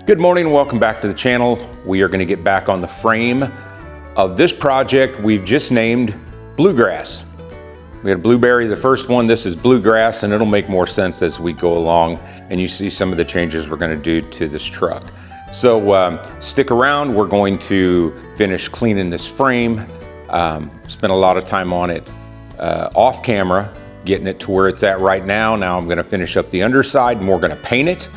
Good morning and welcome back to the channel. We are going to get back on the frame of this project we've just named Bluegrass. We had Blueberry, the first one. This is Bluegrass, and it'll make more sense as we go along and you see some of the changes we're going to do to this truck. So stick around. We're going to finish cleaning this frame. Spent a lot of time on it off camera, getting it to where it's at right now. Now I'm going to finish up the underside and we're going to paint it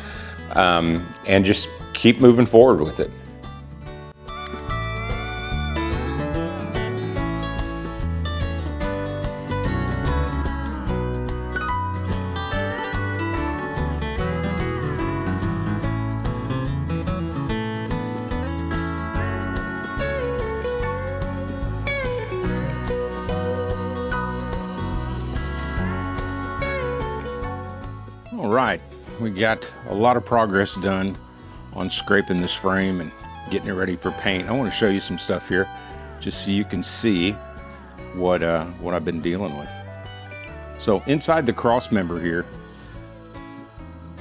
and just keep moving forward with it. All right, we got a lot of progress done on scraping this frame and getting it ready for paint. I want to show you some stuff here just so you can see what I've been dealing with. So inside the cross member here,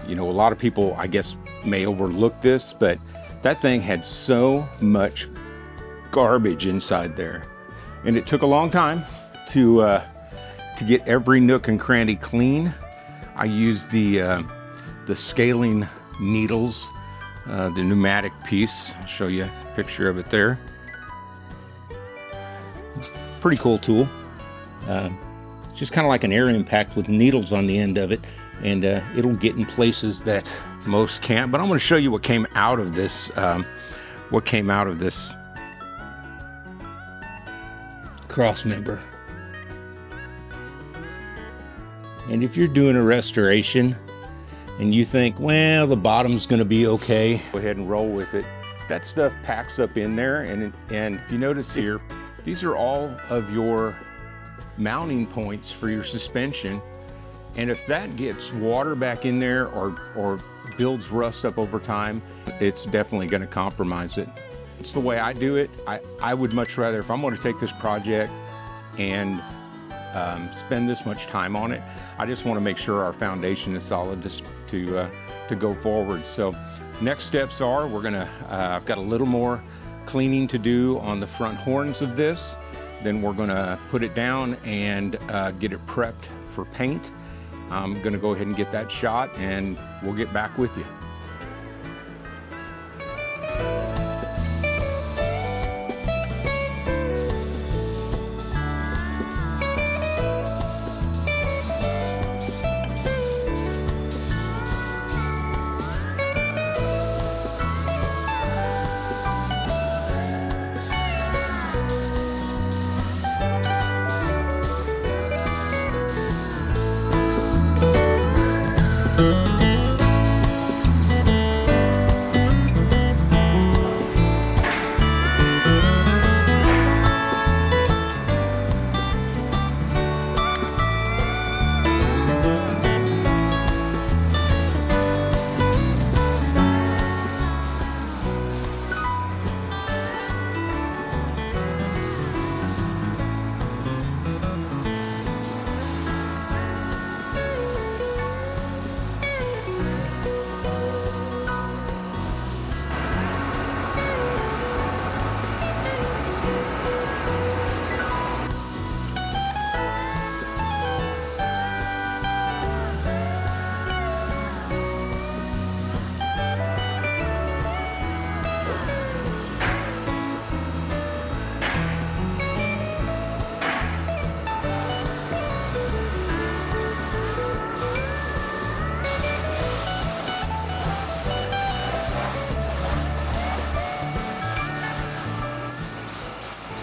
you know, a lot of people I guess may overlook this, but that thing had so much garbage inside there, and it took a long time to get every nook and cranny clean. I used the scaling needles, the pneumatic piece. I'll show you a picture of it there. Pretty cool tool. It's just kind of like an air impact with needles on the end of it, and it'll get in places that most can't. But I'm going to show you what came out of this. Cross member. And if you're doing a restoration and you think, well, the bottom's gonna be okay, go ahead and roll with it. That stuff packs up in there, and if you notice here, these are all of your mounting points for your suspension. And if that gets water back in there or builds rust up over time, it's definitely gonna compromise it. It's the way I do it. I would much rather, if I'm gonna take this project and spend this much time on it, I just want to make sure our foundation is solid to go forward. So next steps are I've got a little more cleaning to do on the front horns of this. Then we're gonna put it down and get it prepped for paint. I'm gonna go ahead and get that shot and we'll get back with you.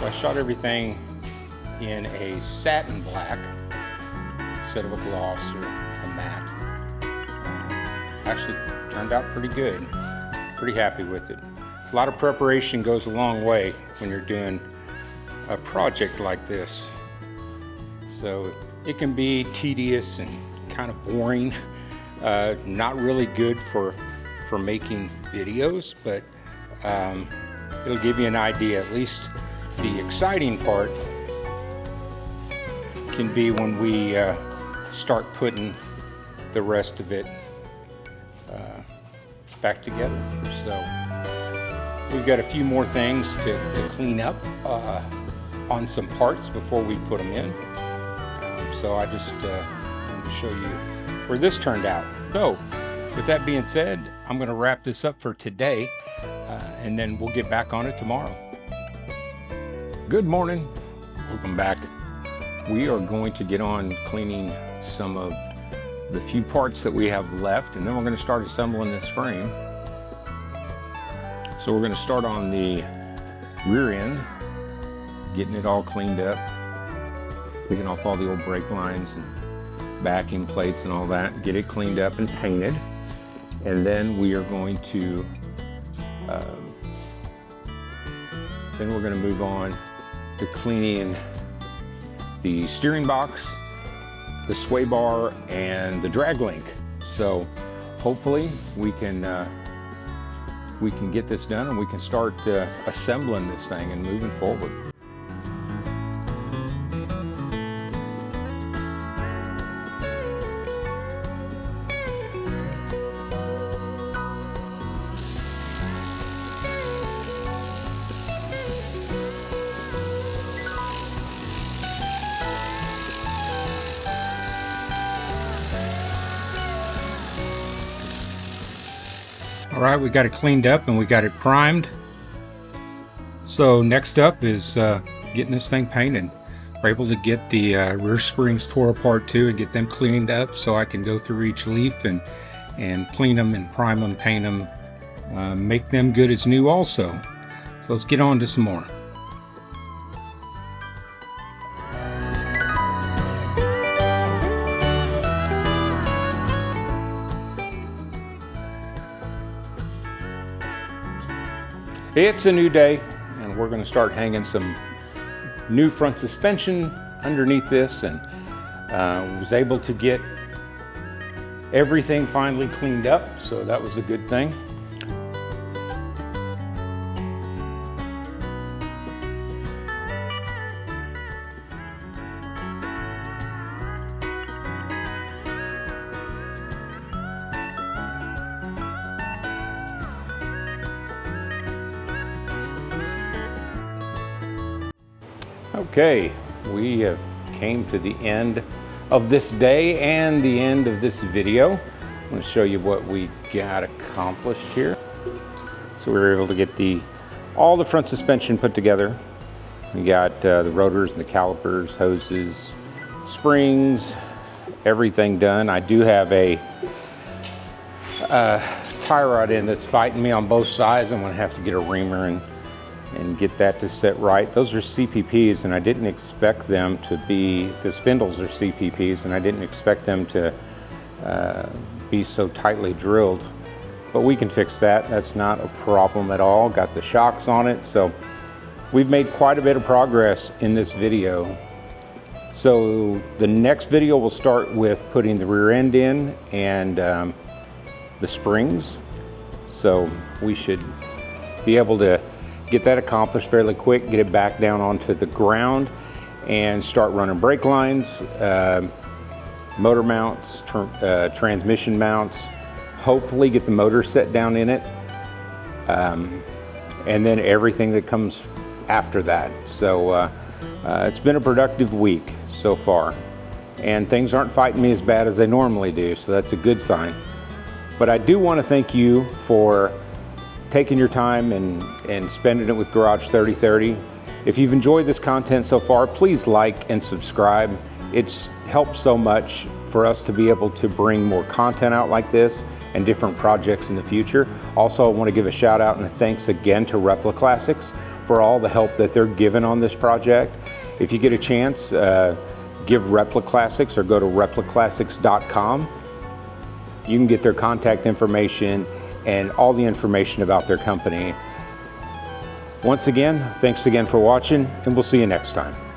So I shot everything in a satin black instead of a gloss or a matte. Actually turned out pretty good. Pretty happy with it. A lot of preparation goes a long way when you're doing a project like this. So it can be tedious and kind of boring. Not really good for making videos, but it'll give you an idea. At least the exciting part can be when we start putting the rest of it back together. So we've got a few more things to clean up on some parts before we put them in. So I just wanted to show you where this turned out. So with that being said, I'm going to wrap this up for today, and then we'll get back on it tomorrow. Good morning. Welcome back. We are going to get on cleaning some of the few parts that we have left, and then we're going to start assembling this frame. So we're going to start on the rear end, getting it all cleaned up, picking off all the old brake lines and backing plates and all that, get it cleaned up and painted. And then we are going to move on to cleaning the steering box, the sway bar, and the drag link. So hopefully we can get this done and we can start assembling this thing and moving forward. All right, we got it cleaned up and we got it primed. So next up is getting this thing painted. We're able to get the rear springs tore apart too and get them cleaned up so I can go through each leaf and clean them and prime them, paint them, make them good as new also. So let's get on to some more. It's a new day, and we're going to start hanging some new front suspension underneath this, and was able to get everything finally cleaned up, so that was a good thing. Okay, we have came to the end of this day and the end of this video. I'm going to show you what we got accomplished here. So we were able to get all the front suspension put together. We got the rotors and the calipers, hoses, springs, everything done. I do have a tie rod in that's fighting me on both sides. I'm going to have to get a reamer and get that to set right. Those are CPPs, and I didn't expect them to be, the spindles are CPPs, and I didn't expect them to be so tightly drilled. But we can fix that. That's not a problem at all. Got the shocks on it. So we've made quite a bit of progress in this video. So the next video will start with putting the rear end in and the springs. So we should be able to get that accomplished fairly quick, get it back down onto the ground and start running brake lines, motor mounts, transmission mounts, hopefully get the motor set down in it, and then everything that comes after that. So it's been a productive week so far, and things aren't fighting me as bad as they normally do, so that's a good sign. But I do want to thank you for taking your time and spending it with Garage 3030. If you've enjoyed this content so far, please like and subscribe. It's helped so much for us to be able to bring more content out like this and different projects in the future. Also, I want to give a shout out and a thanks again to Repla Classics for all the help that they're giving on this project. If you get a chance, give Repla Classics or go to replaclassics.com. You can get their contact information and all the information about their company. Once again, thanks again for watching, and we'll see you next time.